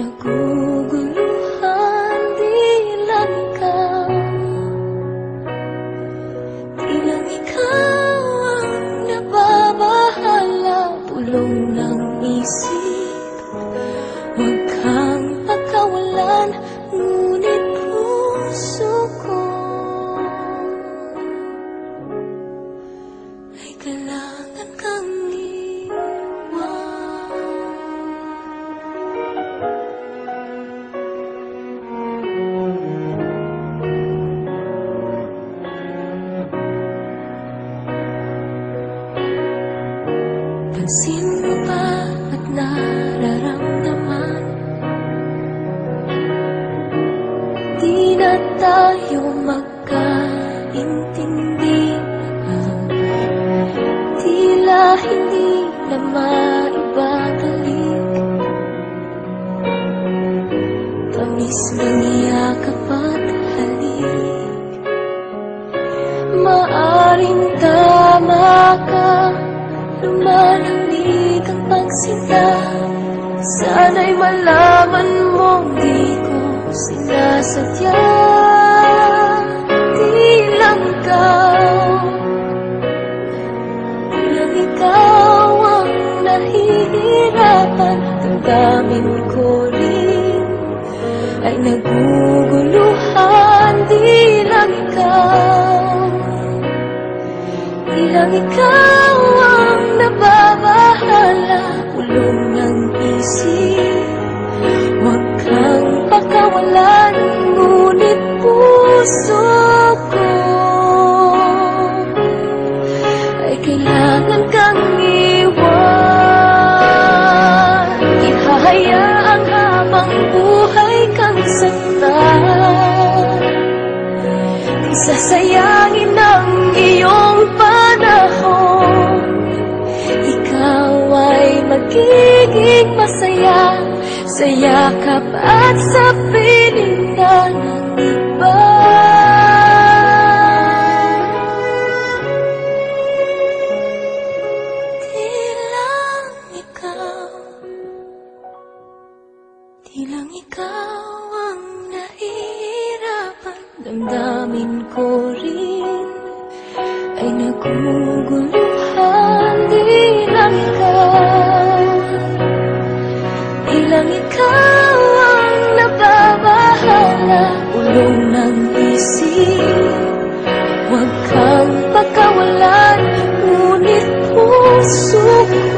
naguguluhan, di lang ikaw. Di lang ikaw ang nababahala, bulong ng isip. Huwag kang pagkawalan, ngunit puso ko ay kailangan kang iwan. Pansin mo ba at nararamdaman? Di na tayo magkaintindihan, tila hindi na maibabalik. Tamis ng yakap at halik, maaring tama ka, lumalamig ang pagsinta. Sana'y malaman mong di ko sinasadya. Di lang ikaw, di lang ikaw ang nahihirapan. Damdamin ko rin ay naguguluhan. Di lang ikaw, di lang ikaw ang nababahala, ulong ng isip. Huwag kang pakawalan, ngunit puso ko ay kailangan kang iwan. Ihahayaang habang buhay kang saktan, di sasayangin ang iyong panahon. Ikaw ay magiging masaya sa yakap at sa piling ng iba. Di lang ikaw, di lang ikaw ang nahihirapan. Damdamin ko rin ay naguguluhan. Di lang ikaw, di lang ikaw ang nababahala, ulong ng isip. Huwag kang pagkawalan, ngunit puso ko